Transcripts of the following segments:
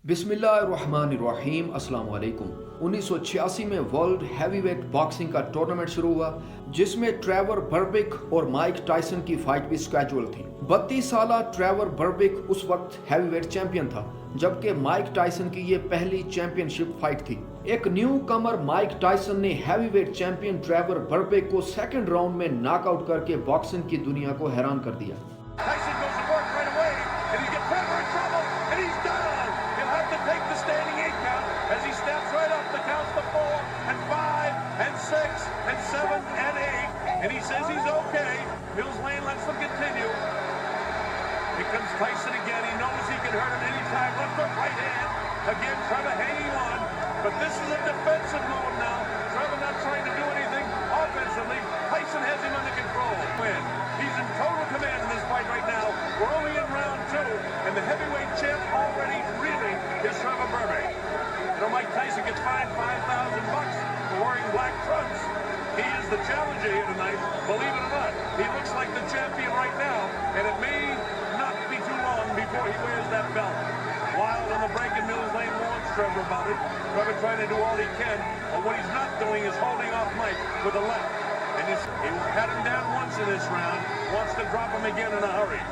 बिस्मिल्लाहिर्रहमानिर्रहीम अस्सलाम वालेकुम। 1986 में वर्ल्ड हैवीवेट बॉक्सिंग का टूर्नामेंट शुरू हुआ जिसमें ट्रेवर बर्बिक और माइक टायसन की फाइट भी स्केड्यूल थी। 32 साल ट्रेवर बर्बिक उस वक्त हैवीवेट चैंपियन था जबकि माइक टायसन की ये पहली चैंपियनशिप फाइट थी। एक न्यू कमर माइक टायसन ने हैवीवेट चैंपियन ट्रेवर बर्बिक को सेकंड राउंड में नॉकआउट करके बॉक्सिंग की दुनिया को हैरान कर दिया। Take the standing 8 count as he steps right up the counts to 4 and 5 and 6 and 7 and 8, and he says he's okay. Mills Lane lets them continue. Here comes Tyson again. He knows he can hurt him anytime. Left hook, right hand. Again, Trevor hanging on, but this is a defensive mode now. Trevor not trying to do anything offensively. Tyson has him under control. Win. He's in total command in this fight right now. We're only in round 2, and the heavyweight champ already reeling is Trevor Burbank. You know, Mike Tyson gets fined $5,000 for wearing black trunks. He is the challenger here tonight, believe it or not. He looks like the champion right now, and it may not be too long before he wears that belt. Wild on the break, and Mills Lane warns Trevor about it. Trevor trying to do all he can, but what he's not doing is holding off Mike with a left. And he had him down once in this round, wants to drop him again in a hurry.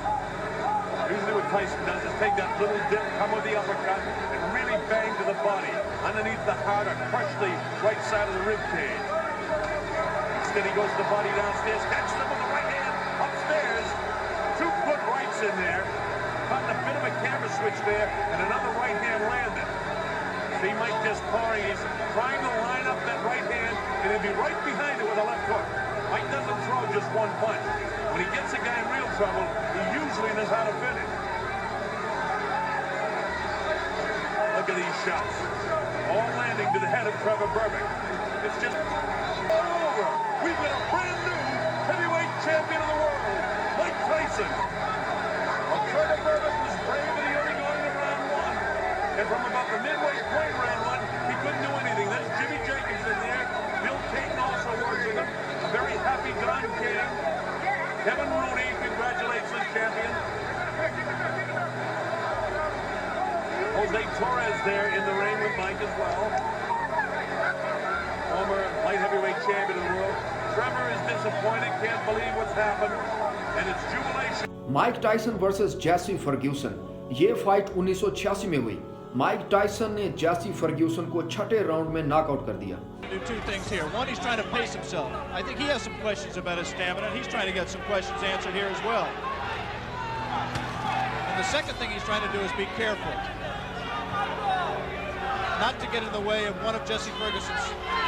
Usually what Tyson does is take that little dip, come with the uppercut, and really bang to the body. Underneath the heart or crush the right side of the rib cage. Instead he goes to the body downstairs, catches him with the right hand upstairs. 2 good rights in there. Caught a bit of a camera switch there, and another right hand landed. See Mike just pouring, he's trying to line up that right hand, and he'll be right behind it with a left hook. Mike doesn't throw just one punch. When he gets a guy in real trouble, he usually knows how to finish. Look at these shots. All landing to the head of Trevor Burbank. It's just all over. We've got a brand new heavyweight champion of the world, Mike Tyson. Well, Trevor Burbank was brave and he only going to round 1. And from about the midway point round 1, he couldn't do anything. There's Jimmy Jenkins in there. Bill Payton also works with him. A very happy Don King. Kevin Rooney congratulates the champion. Jose Torres there in the ring with Mike as well. Former light heavyweight champion of the world. Trevor is disappointed, can't believe what's happened, and it's jubilation. Mike Tyson versus जैसी Fergusson, ये fight 1986 में हुई। Mike Tyson ने जैसी Fergusson को छठे round में knockout कर दिया। Do 2 things here. One, he's trying to pace himself. I think he has some questions about his stamina. He's trying to get some questions answered here as well. And the second thing he's trying to do is be careful, not to get in the way of one of Jesse Ferguson's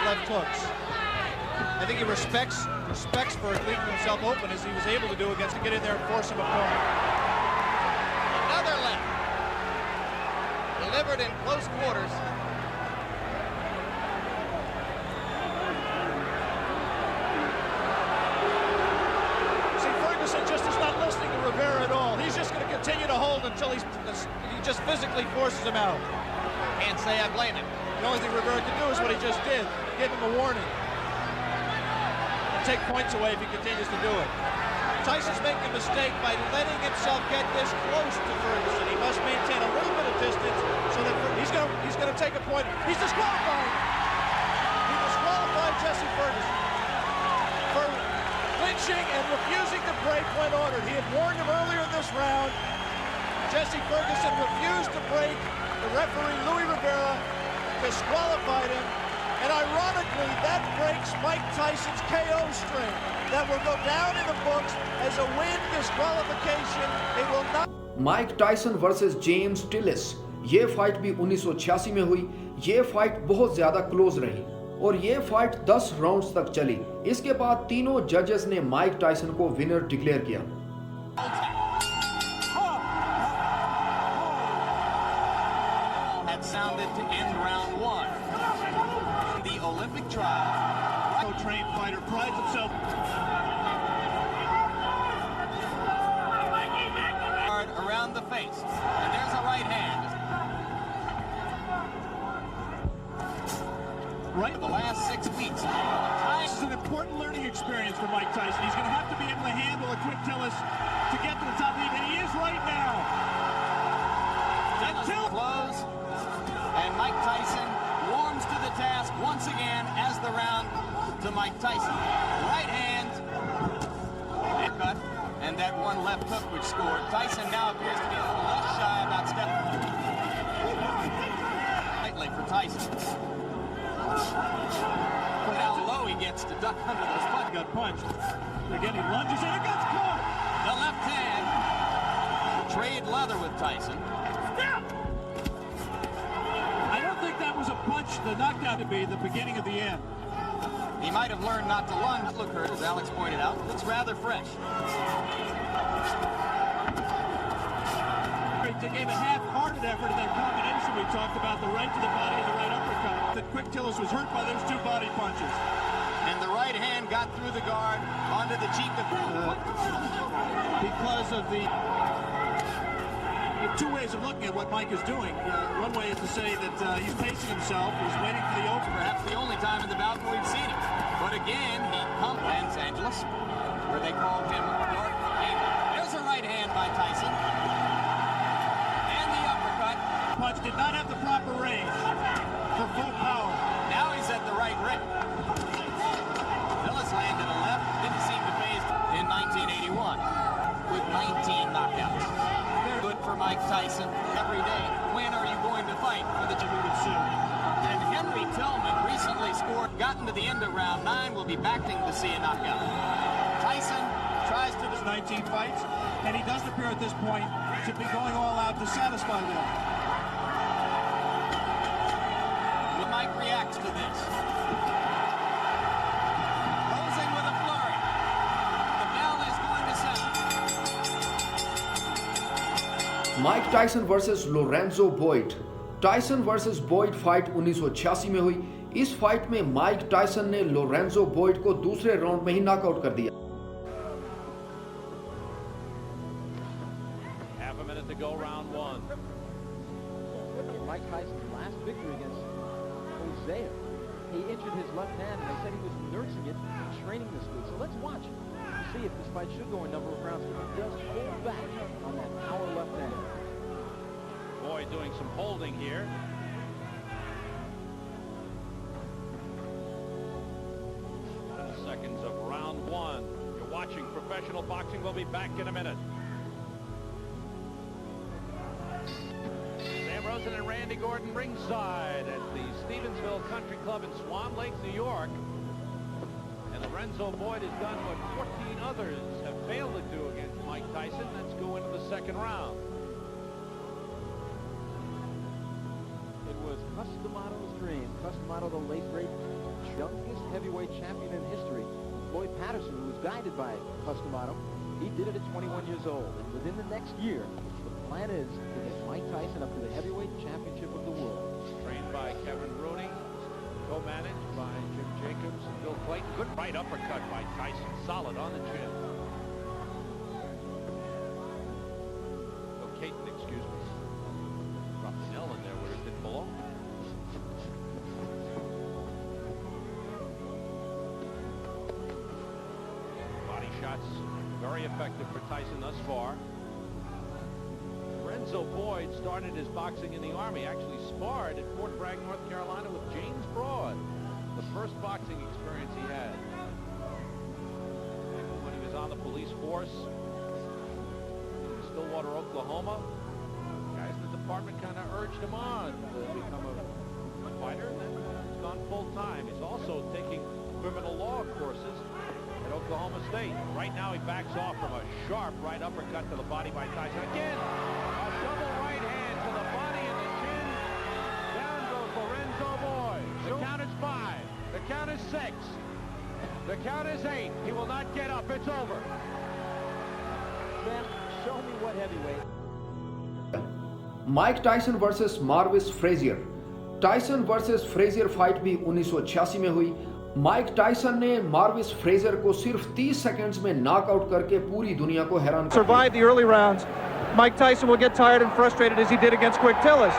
left hooks. I think he respects Ferg leaving himself open as he was able to do against to get in there and force him apart. Another left. Delivered in close quarters. See, Ferguson just is not listening to Rivera at all. He's just going to continue to hold until he just physically forces him out. Can't say I blame him. The only thing Rivera can do is what he just did. Give him a warning. And take points away if he continues to do it. Tyson's making a mistake by letting himself get this close to Ferguson. He must maintain a little bit of distance so that he's going to take a point. He's disqualified. He disqualified Jesse Ferguson for clinching and refusing to break when ordered. He had warned him earlier in this round. Jesse Ferguson refused to break. The referee, Louis Rivera, disqualified him. And ironically, that breaks Mike Tyson's KO string. That will go down in the books as a win disqualification. It will not. Mike Tyson versus James Tillis, ये fight भी 1986 में हुई। ये fight बहुत ज्यादा close रही और ये फाइट 10 राउंड्स तक चली। इसके बाद तीनों जजेस ने माइक टायसन को विनर डिक्लेयर किया। That sounded to end round 1. The Olympic trial. Trained fighter prides himself. Around the face. And there's a right hand. Right For the last 6 weeks. This is an important learning experience for Mike Tyson. He's going to have to be able to handle a quick Tillis to get to the top of the league, and he is right now. Until close. Mike Tyson warms to the task once again as the round to Mike Tyson. Right hand, it cut, and that one left hook which scored. Tyson now appears to be a little less shy about stepping. Lightly for Tyson. Look how low he gets to duck under those punch. Got punched. Again, he lunges and it gets caught. The left hand. Trade leather with Tyson. I don't think that was a punch. The knockdown to be the beginning of the end. He might have learned not to lunge. Look, hurt, as Alex pointed out. Looks rather fresh. They gave a half-hearted effort in their combination. We talked about the right to the body and the right uppercut. That Quick Tillis was hurt by those two body punches. And the right hand got through the guard onto the cheek of because of the two ways of looking at what Mike is doing. One way is to say that he's pacing himself, he's waiting for the open. Perhaps the only time in the bout where we've seen it. But again, he pumped Los Angeles, where they called him York Gable. There's a right hand by Tyson. And the uppercut. Punch did not have the proper range for full power. Now he's at the right ring. Tillis landed a left, didn't seem to phase in 1981 with 19 knockouts. Good for Mike Tyson every day. When are you going to fight for the championship? And Henry Tillman recently scored, gotten to the end of round 9, will be backing to see a knockout. Tyson tries to... 19 fights, and he doesn't appear at this point to be going all out to satisfy them. Mike reacts to this. Closing with a flurry. The bell is going to sound. Mike Tyson versus Lorenzo Boyd. Tyson versus Boyd fight 1986 में हुई। इस fight में Mike Tyson ने Lorenzo Boyd को दूसरे round में ही knockout कर दिया। Half a minute to go, round 1. Mike Tyson's last victory against Hosea, he injured his left hand, and they said he was nursing it and training this week. So let's watch to see if this fight should go a number of rounds. He does pull back on that power left hand. Boyd doing some holding here. Seconds of round 1. You're watching professional boxing. We'll be back in a minute. Sam Rosen and Randy Gordon ringside at the Stevensville Country Club in Swan Lake, New York. And Lorenzo Boyd has done what 14 others have failed to do against Mike Tyson. Let's go into the second round. It was Customato's dream. Customato, the late great youngest heavyweight champion in history. Floyd Patterson, who was guided by Customato, he did it at 21 years old. And within the next year, the plan is to get Mike Tyson up to the heavyweight championship of the world. Trained by Kevin Rooney, co-managed by Jim Jacobs and Bill Clayton. Good right uppercut by Tyson, solid on the chin. Oh, Caton, excuse me. Dropped an L in there where it didn't belong. Body shots very effective for Tyson thus far. Lorenzo Boyd started his boxing in the Army, actually sparred at Fort Bragg, North Carolina with James Broad, the first boxing experience he had. When he was on the police force in Stillwater, Oklahoma, guys in the department kind of urged him on to become a fighter, and then he's gone full-time. He's also taking criminal law courses at Oklahoma State. Right now he backs off from a sharp right uppercut to the body by Tyson. Again, a double right hand to the body and the chin. Down goes Lorenzo Boyd. The count is 5. The count is 6. The count is 8. He will not get up. It's over. Then show me what heavyweight. Mike Tyson versus Marvis Frazier. Tyson versus Frazier fight भी 1986 में हुई। Mic Tyson ने मार्विस Fraser को सिर्फ 30 seconds में knockout करके पूरी दुनिया को हैरान कर दिया। Survive the early rounds. Mike Tyson will get tired and frustrated as he did against Quick Tillis.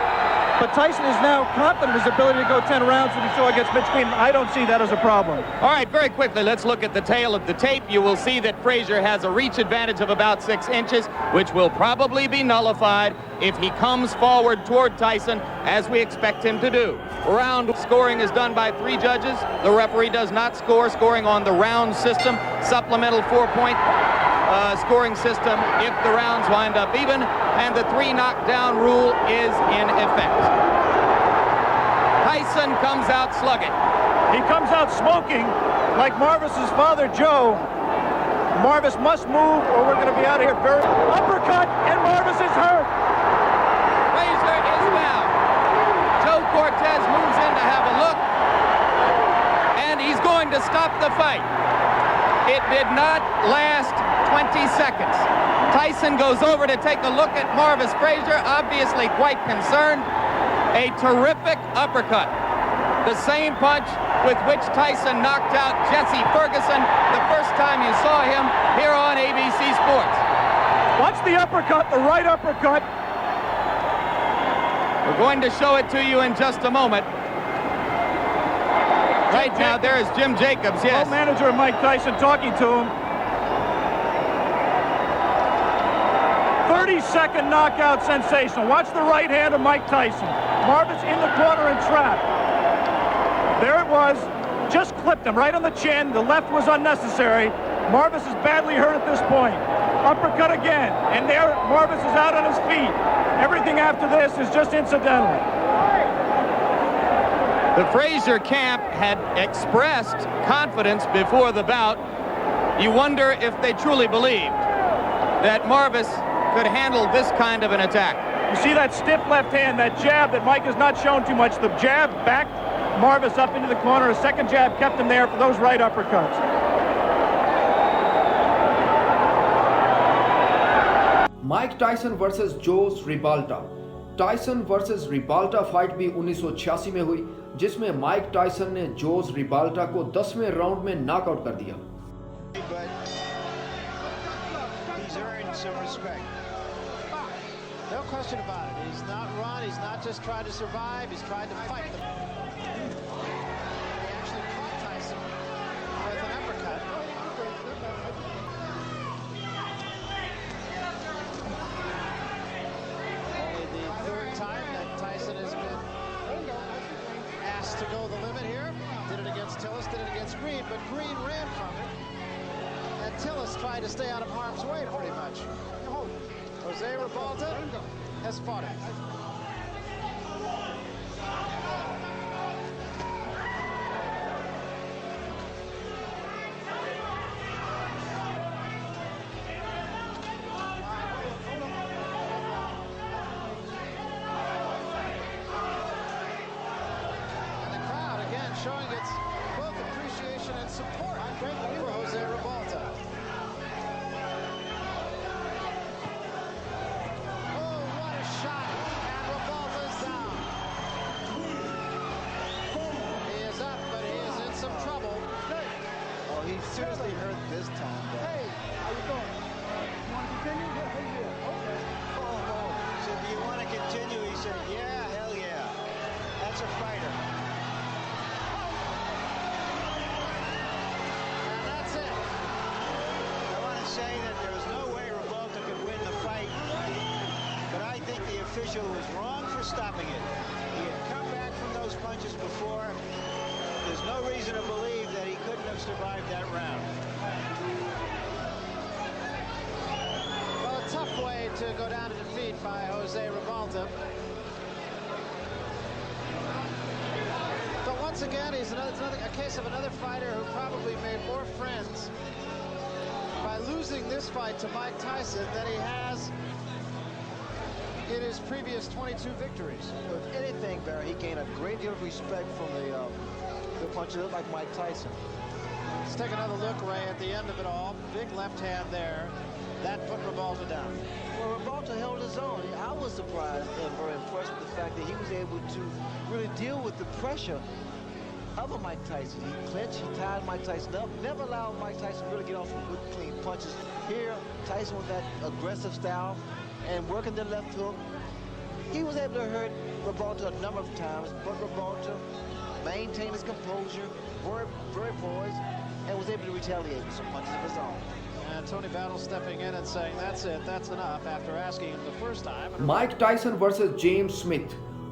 But Tyson is now confident in his ability to go 10 rounds when he saw against Mitch Keenan. I don't see that as a problem. All right, very quickly, let's look at the tail of the tape. You will see that Frazier has a reach advantage of about 6 inches, which will probably be nullified if he comes forward toward Tyson, as we expect him to do. Round scoring is done by 3 judges. The referee does not score, scoring on the round system, supplemental 4-point scoring system if the rounds wind up even, and the 3 knockdown rule is in effect. Tyson comes out slugging. He comes out smoking like Marvis's father, Joe. Marvis must move or we're going to be out of here very... Uppercut, and Marvis is hurt. Frazier is down. Joe Cortez moves in to have a look, and he's going to stop the fight. It did not last 20 seconds. Tyson goes over to take a look at Marvis Frazier, obviously quite concerned. A terrific uppercut. The same punch with which Tyson knocked out Jesse Ferguson the first time you saw him here on ABC Sports. Watch the uppercut, the right uppercut. We're going to show it to you in just a moment. Right now, there is Jim Jacobs, yes. Co-manager of Mike Tyson talking to him. 30-second knockout sensation. Watch the right hand of Mike Tyson. Marvis in the corner and trapped. There it was. Just clipped him right on the chin. The left was unnecessary. Marvis is badly hurt at this point. Uppercut again. And there, Marvis is out on his feet. Everything after this is just incidental. The Frazier camp had expressed confidence before the bout. You wonder if they truly believed that Marvis could handle this kind of an attack. You see that stiff left hand, that jab that Mike has not shown too much. The jab backed Marvis up into the corner. A second jab kept him there for those right uppercuts. Mike Tyson versus Jose Ribalta. Tyson versus Ribalta fight भी 1986 में हुई, जिसमें mic Tyson ने जोस रिबाल्टा को 10वें round में knockout कर दिया। No question about it. He's not run. He's not just tried to survive. He's tried to fight them. He actually caught Tyson with an uppercut. Only the 3rd time that Tyson has been asked to go the limit here. Did it against Tillis, did it against Green, but Green ran from it. And Tillis tried to stay out of harm's way pretty much. Jose Ribalta has fought it. And the crowd again showing its both appreciation and support for Jose Ribalta. Seriously hurt this time, though. Hey, how you doing? You want to continue? Yeah, okay. Oh, no. So do you want to continue? He said, yeah, hell yeah. That's a fighter. And that's it. I want to say that there was no way Ribalta could win the fight, but I think the official was wrong for stopping it. He had come back from those punches before. There's no reason to believe that he couldn't have survived that round. Well, a tough way to go down to defeat by Jose Ribalta. But once again, it's a case of another fighter who probably made more friends by losing this fight to Mike Tyson than he has in his previous 22 victories. If anything, Barry, he gained a great deal of respect from the puncher like Mike Tyson. Let's take another look, Ray, at the end of it all. Big left hand there. That put Ribalta down. Well, Ribalta held his own. I was surprised and very impressed with the fact that he was able to really deal with the pressure of Mike Tyson. He clinched, he tied Mike Tyson up, never allowed Mike Tyson to really get off some good, clean punches. Here, Tyson with that aggressive style and working the left hook, He was able to hurt Revolta a number of times, but Revolta maintained his composure, very poised, and was able to retaliate with some punches of his own. And Tony Battle stepping in and saying, that's it, that's enough, after asking him the first time. Mike Tyson versus James Smith.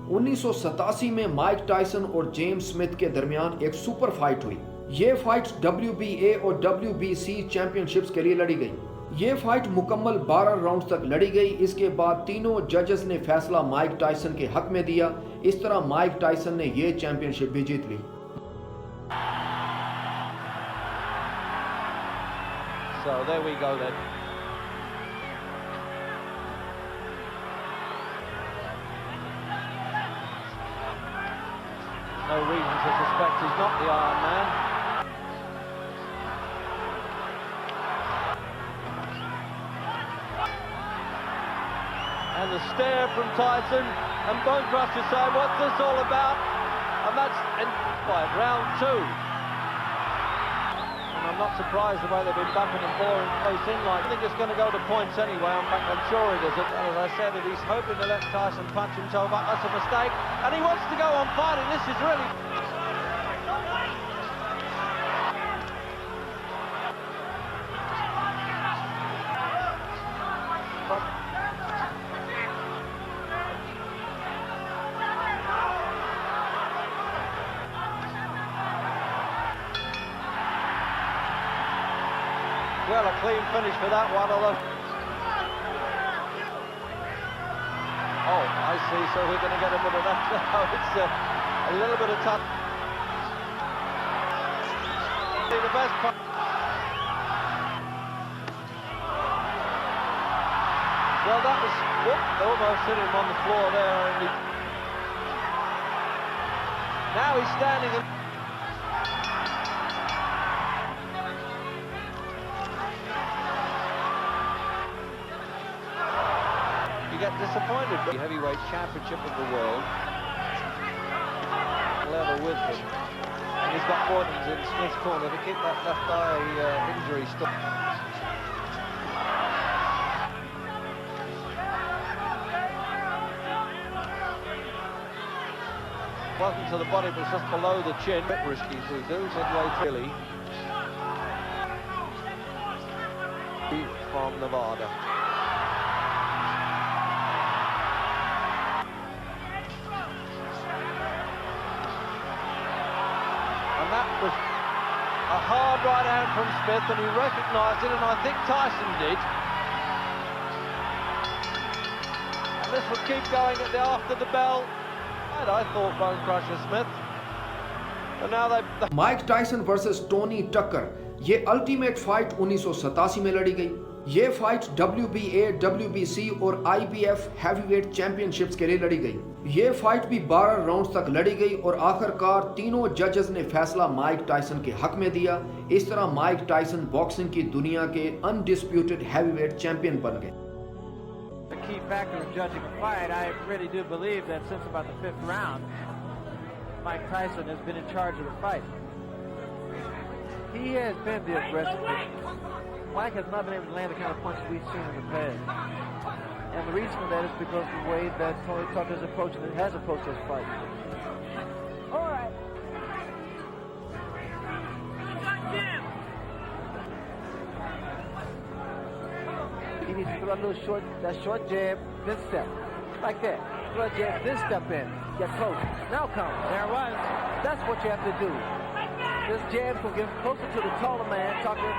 1987 में Mike Tyson और James Smith के दरमियान एक super fight हुई। ये fight WBA और WBC championships के लिए लड़ी गई। ये फाइट मुकम्मल 12 राउंड्स तक लड़ी गई। इसके बाद तीनों जजेस ने फैसला माइक टायसन के हक में दिया। इस तरह माइक टायसन ने ये चैंपियनशिप भी जीत ली। So there we go then. No reason to suspect he's not the Iron Man. And the stare from Tyson, and Bone Crusher saying, what's this all about? And that's in round 2. And I'm not surprised the way they've been bumping and boring close in like. I think it's going to go to points anyway. I'm sure it is. And as I said, he's hoping to let Tyson punch himself up. That's a mistake. And he wants to go on fighting. This is really... Well, a clean finish for that one, although... Oh, I see, so we're going to get a bit of that now. It's a little bit of touch. The best part... Well, that was... Whoop, almost hit him on the floor there. And now he's standing and... You get disappointed, but the heavyweight championship of the world level with him, and he's got Gordon's in Smith's corner to keep that left eye injury stopped. Wasn't to the body, but just below the chin. Bit risky to do, midway through. From Nevada. And that was a hard right hand from Smith, and he recognised it, and I think Tyson did. And this will keep going after the bell. And I thought Bone Crusher Smith. And now they... Mike Tyson versus Tony टक्कर, ये ultimate fight 1987 में लड़ी गई। ये fight WBA, WBC और IBF heavyweight championships के लिए लड़ी गई। ये फाइट भी 12 राउंड्स तक लड़ी गई और आखिरकार तीनों जजेस ने फैसला माइक टायसन के हक में दिया। इस तरह माइक टायसन बॉक्सिंग की दुनिया के अनडिस्प्यूटेड हैवीवेट चैंपियन बन गए। The key factor in judging a fight, I really do believe that since about the 5th round, Mike Tyson has been in charge of the fight. He has been the aggressive. Mike has not been able to land the kind of punches we've seen in the past. And the reason for that is because the way that Tony Tucker has approached this fight. All right. He needs to throw a little short jab, then step. Like that. Throw a jab, then step in. Get close. Now come. There it was. That's what you have to do. This jab will get closer to the taller man, Tucker,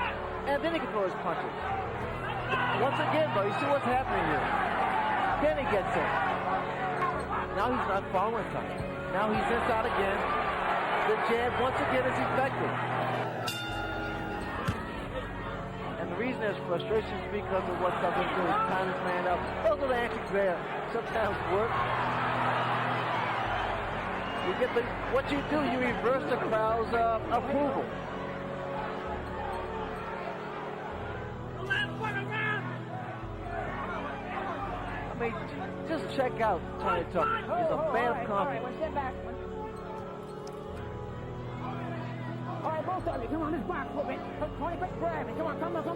and then he can throw his punches. Once again, though, you see what's happening here. Then he gets in. Now he's not following Tucker. Now he's inside again. The jab, once again, is effective. And the reason there's frustration is because of what Tucker's doing. He's tying his man up. Those are the antics there. Sometimes work. You get what you do, you reverse the crowd's approval. I mean, just check out Tony Tucker. He's a man of confidence. Step back. All right, both of you, come on, this box a little bit. Tony, quick grab it. Come on,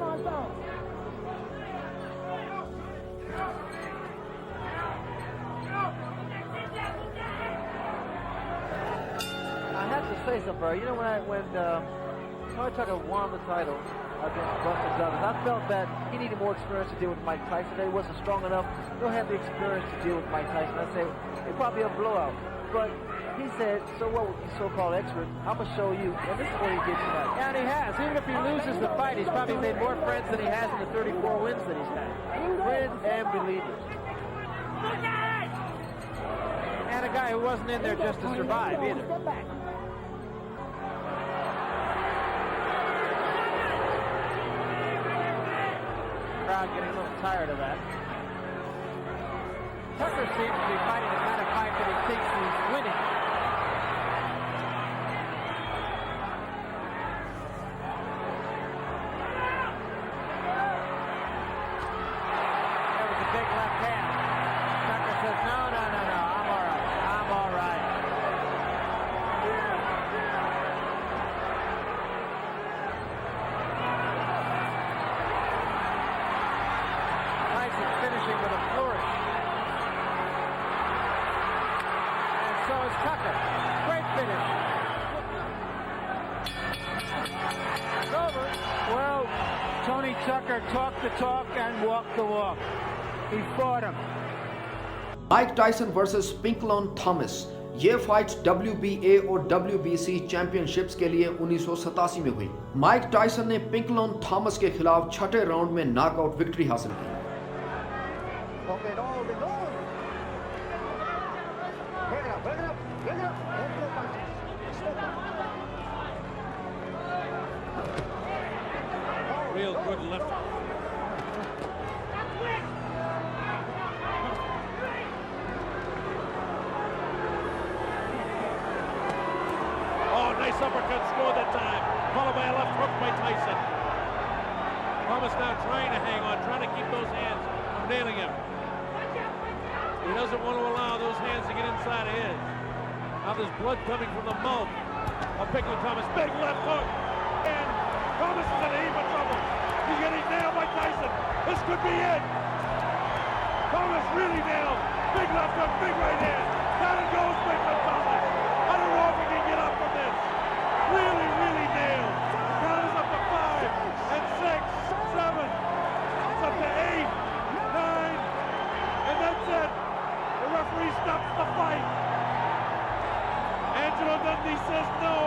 let's go. tell you something, bro. You know, when Khawaja Tucker won the title against Buster Douglas, I felt that he needed more experience to deal with Mike Tyson. That he wasn't strong enough. He'll have the experience to deal with Mike Tyson. I say it'd probably be a blowout. But he said, so what with you so-called expert? I'm going to show you. And this is what he did tonight. And he has. Even if he loses the fight, he's probably made more friends than he has in the 34 wins that he's had. Friends and believers. And a guy who wasn't in there just to survive either. Crowd getting a little tired of that. Tucker seems to be fighting the kind of fight that he thinks he's winning. There was a big left hand. Tucker says, no, I'm all right. I'm all right. Tyson finishing with a flourish. And so is Tucker. Great finish. It's over. Well, Tony Tucker talked the talk and walked the walk. He fought him. Mike Tyson versus Pinklon Thomas, ये fight WBA और WBC championships के लिए 1987 में हुई। Mic Tyson ने पिंकलॉन Thomas के खिलाफ छठे राउंड में नॉकआउट विक्ट्री हासिल की। Real good left. Oh, nice uppercut score that time, followed by a left hook by Tyson. Thomas now trying to hang on, trying to keep those hands from nailing him. He doesn't want to allow those hands to get inside of his. Now there's blood coming from the mouth of Pickling Thomas. Big left hook. And Thomas is in a heap of trouble. He's getting nailed by Tyson. This could be it. Thomas really nailed. Big left hook, big right hand. Down it goes Pickling Thomas. I don't know if he can get up from this. Really, really nailed. The count is up to 5 and 6, 7. It's up to 8, 9, and that's it. The referee stops the fight. Angelo Dundee says no.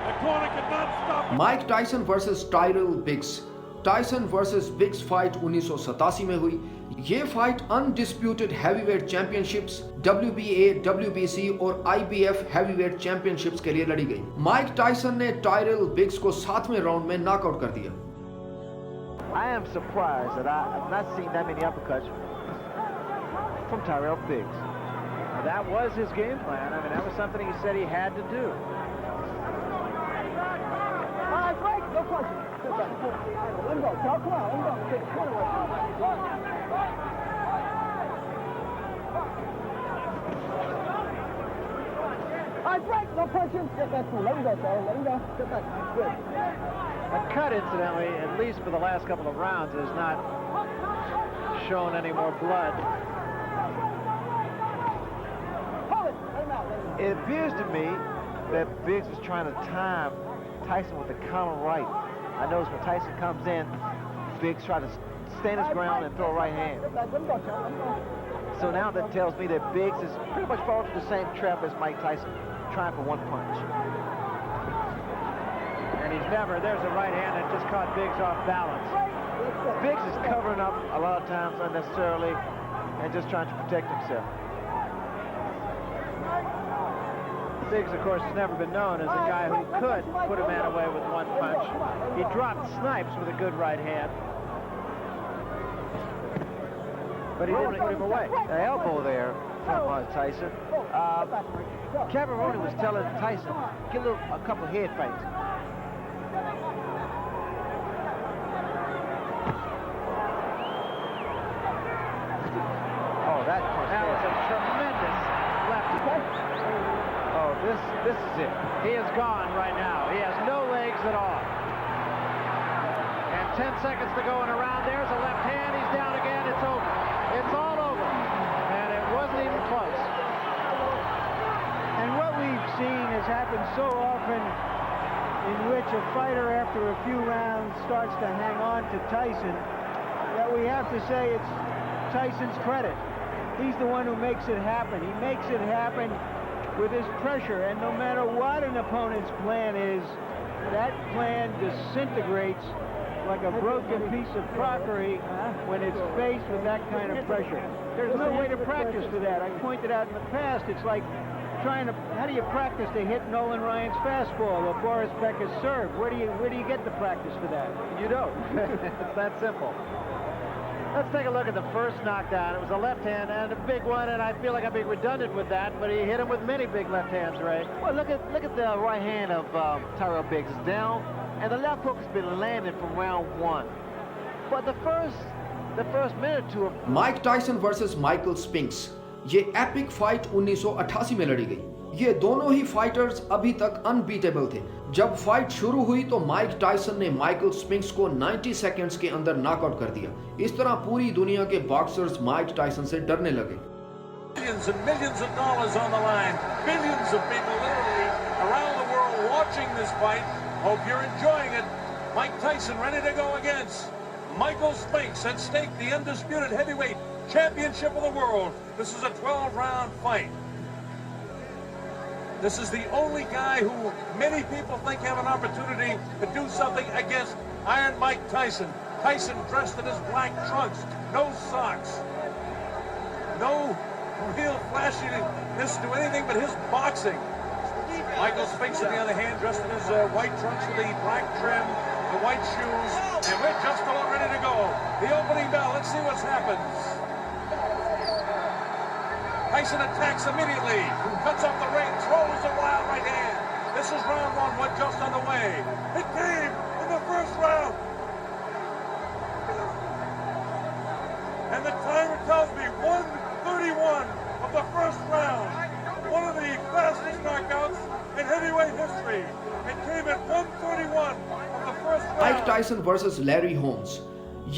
The corner could not stop. Mike Tyson versus Tyrell Biggs. Tyson versus Biggs fight 1987 में हुई। ये fight undisputed heavyweight championships, WBA, WBC और IBF heavyweight championships के लिए लड़ी गई। Mike Tyson ने Tyrell Biggs को 7वें राउंड में नॉकआउट कर दिया। I am surprised that I have not seen that many uppercuts from Tyrell Biggs. Now, that was his game plan. I mean, that was something he said he had to do. No question. Let him go. Come on, let him go. Take the corner away. All right, break. No punching. Get back to him. Let him go, sir. Let him go. Get back. Good. The cut, incidentally, at least for the last couple of rounds, has not shown any more blood. Hold it. Let him out. It appears to me that Biggs was trying to time Tyson with the counter right. I noticed when Tyson comes in, Biggs tried to stand his ground and throw a right hand. So now that tells me that Biggs is pretty much falling into the same trap as Mike Tyson, trying for one punch. And he's never, there's a right hand that just caught Biggs off balance. Biggs is covering up a lot of times unnecessarily and just trying to protect himself. Biggs, of course, has never been known as a guy who could put a man away with one punch. He dropped Snipes with a good right hand, but he didn't put him away. The elbow there from Tyson. Kevin Rooney was telling Tyson, get a couple head fakes. Oh, that was a tremendous left. Oh, this is it. He is gone right now. He has no legs at all. And 10 seconds to go in a round. There's a left hand. He's down again. It's over. It's all over. And it wasn't even close. And what we've seen is has happened so often in which a fighter after a few rounds starts to hang on to Tyson that we have to say it's Tyson's credit. He's the one who makes it happen. He makes it happen with his pressure, and no matter what an opponent's plan is, that plan disintegrates like a broken piece of crockery when it's faced with that kind of pressure. There's no way to practice for that. I pointed out in the past, it's like trying to, how do you practice to hit Nolan Ryan's fastball or Boris Becker's serve? Where do you get the practice for that? You don't. It's that simple. Let's take a look at the first knockdown. It was a left hand and a big one, and I feel like I'm being redundant with that, but he hit him with many big left hands, Ray. Well, look at the right hand of Tyrell Biggs. It's down, and the left hook has been landing from round one. But the first minute or two of mic Tyson versus Michael Spinks, ये epic fight 1988 में लड़ी गई। ये दोनों ही fighters अभी तक unbeatable थे। जब फाइट शुरू हुई तो माइक टाइसन ने माइकल स्पिंक्स को 90 सेकंड्स के अंदर नॉकआउट कर दिया। इस तरह पूरी दुनिया के बॉक्सर्स माइक टाइसन से डरने लगे। Millions and millions of dollars on the line. Billions of people literally around the world watching this fight. Hope you're enjoying it. Mike Tyson ready to go against Michael Spinks at stake, the undisputed heavyweight championship of the world. This is a 12-round fight. This is the only guy who many people think have an opportunity to do something against Iron Mike Tyson. Tyson dressed in his black trunks, no socks, no real flashiness to anything but his boxing. Michael Spinks, on the other hand, dressed in his white trunks with the black trim, the white shoes, and we're just about ready to go. The opening bell, let's see what happens. Tyson attacks immediately, cuts off the ring, throws a wild right hand. This is round one, we're just on the way. It came in the first round. And the timer tells me 1:31 of the first round. One of the fastest knockouts in heavyweight history. It came at 1:31 of the first round. Mike Tyson versus Larry Holmes,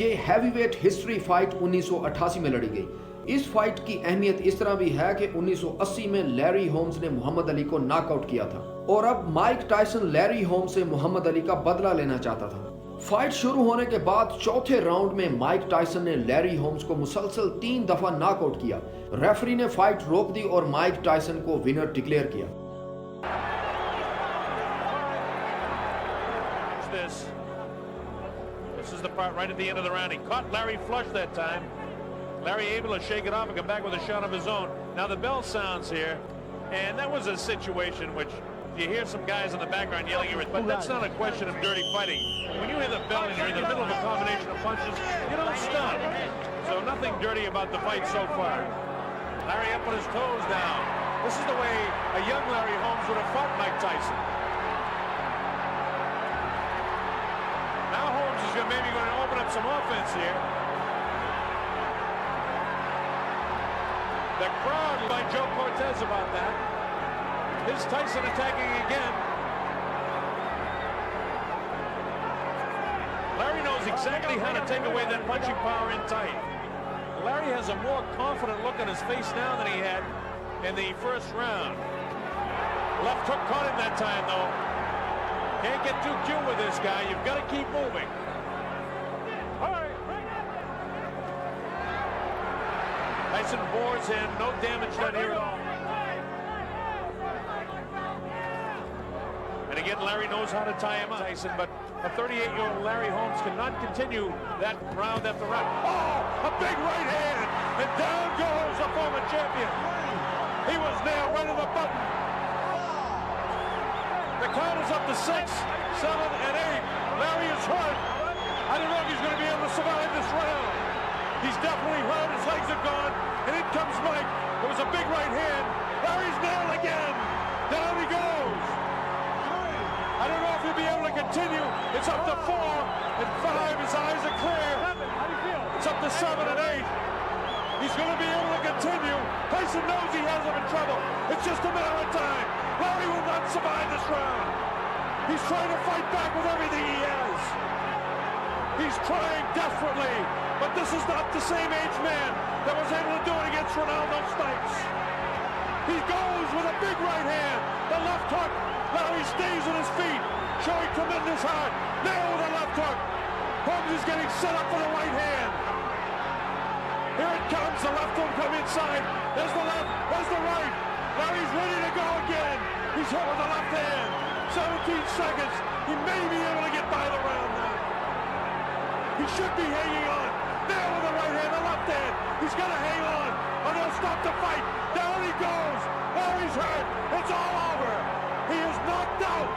ये heavyweight history fight 1988 में लड़ी गई। इस fight की अहमियत इस तरह भी है कि 1980 में लैरी होम्स ने मोहम्मद अली को नॉकआउट किया था और अब माइक टाइसन लैरी होम्स से मोहम्मद अली का बदला लेना चाहता था। फाइट शुरू होने के बाद चौथे राउंड में माइक टाइसन ने लैरी होम्स को मुसलसल 3 दफा नॉकआउट किया। रेफरी ने फाइट रोक दी और माइक टाइसन को विनर डिक्लेयर किया। This is the part right at the end of the round. He caught Larry flush that time. Larry able to shake it off and come back with a shot of his own. Now the bell sounds here, and that was a situation which you hear some guys in the background yelling at it, but that's not a question of dirty fighting. When you hear the bell and you're in the middle of a combination of punches, you don't stop. So nothing dirty about the fight so far. Larry up on his toes now. This is the way a young Larry Holmes would have fought Mike Tyson. Now Holmes is maybe going to open up some offense here. The crowd by Joe Cortez about that. Here's Tyson attacking again. Larry knows exactly how to take away that punching power in tight. Larry has a more confident look on his face now than he had in the first round. Left hook caught him that time, though. Can't get too cute with this guy. You've got to keep moving. Tyson bores him, no damage done here at all. And again, Larry knows how to tie him up, Tyson, but a 38-year-old Larry Holmes cannot continue that round after round. Oh, a big right hand, and down goes the former champion. He was nailed right on the button. The count is up to 6, 7, and 8. Larry is hurt. I don't know if he's going to be able to survive this round. He's definitely hurt. His legs are gone. And in comes Mike. There was a big right hand. Larry's nailed again. Down he goes. I don't know if he'll be able to continue. It's up to 4 and 5. His eyes are clear. It's up to 7 and 8. He's going to be able to continue. Tyson knows he has him in trouble. It's just a matter of time. Larry will not survive this round. He's trying to fight back with everything he has. He's trying desperately. But this is not the same age man that was able to do it against Ronaldo Snipes. He goes with a big right hand. The left hook. Larry stays on his feet, showing tremendous heart. Nail with a left hook. Holmes is getting set up for the right hand. Here it comes. The left will come inside. There's the left. There's the right. Larry's ready to go again. He's hit with the left hand. 17 seconds. He may be able to get by the round now. He should be hanging on. Nail with the right hand, the left hand. He's got to hang on, or they'll stop the fight. Down he goes. Larry's hurt. It's all over. He is knocked out.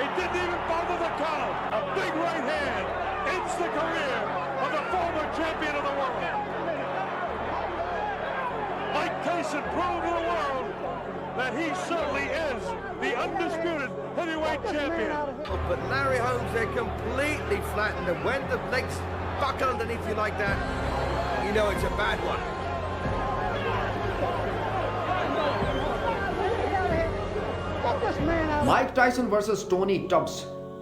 He didn't even bother the count. A big right hand ends the career of the former champion of the world. Mike Tyson proved to the world that he certainly is the undisputed heavyweight champion. But Larry Holmes, they're completely flattened, and when the legs buckle underneath you like that, you know it's a bad one. Mic Tyson versus Tony tubs.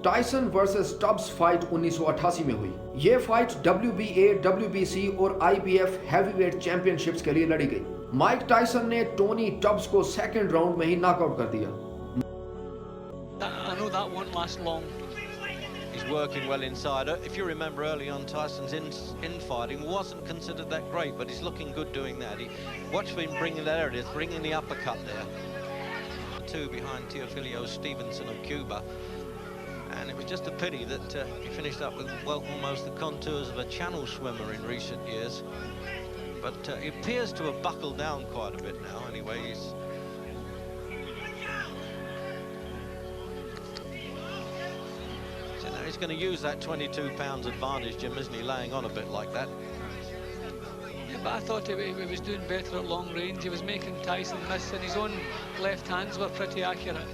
Tyson versus tubs fight 1988 में हुई। ये fight WBA, WBC और IBF heavyweight championships के लिए लड़ी गई। Mike Tyson ने Tony tubs को सेकंड राउंड में ही नॉकआउट कर दिया। I know that won't last long. He's working well inside. If you remember early on, Tyson's infighting wasn't considered that great, but he's looking good doing that. Watch him bringing that area, bringing the uppercut there. Two behind Teofilio Stevenson of Cuba, and it was just a pity that he finished up with, well, almost the contours of a channel swimmer in recent years, but he appears to have buckled down quite a bit now. Anyway, so now he's going to use that 22 pounds advantage, Jim, isn't he, laying on a bit like that? But I thought he was doing better at long range. He was making Tyson miss, and his own left hands were pretty accurate.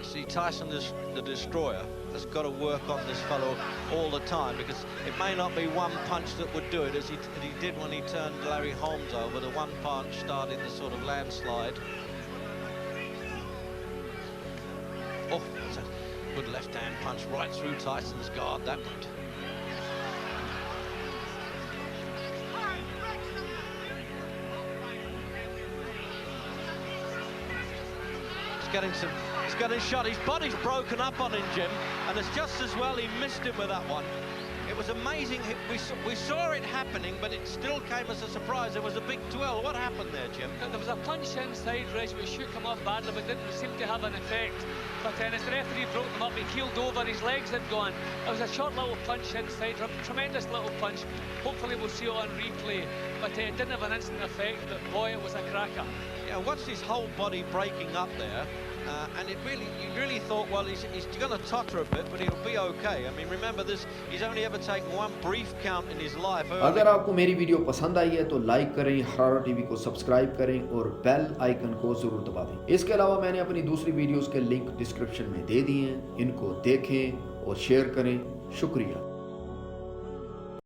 See, Tyson is the destroyer. Has got to work on this fellow all the time, because it may not be one punch that would do it, as he did when he turned Larry Holmes over. The one punch started the sort of landslide. Oh, that's a good left-hand punch right through Tyson's guard, that one. He's getting shot. His body's broken up on him, Jim, and it's just as well he missed him with that one. It was amazing. We saw it happening, but it still came as a surprise. There was a big twirl. What happened there, Jim? There was a punch inside, Reg, which shook him off badly, but didn't seem to have an effect. But as the referee broke him up, he keeled over, his legs had gone. It was a short little punch inside, a tremendous little punch. Hopefully we'll see it on replay, but it didn't have an instant effect, but boy, it was a cracker. Yeah, watched his whole body breaking up there. And you really thought, well, he's going to totter a bit, but he'll be okay. I mean, remember this, he's only ever taken one brief count in his life. अगर आपको मेरी video पसंद आई है तो like करें, हरारत TV को subscribe करें और बेल आइकन को जरूर दबा दें। इसके अलावा मैंने अपनी दूसरी वीडियोस के लिंक डिस्क्रिप्शन में दे दिए हैं, इनको देखें और शेयर करें। शुक्रिया।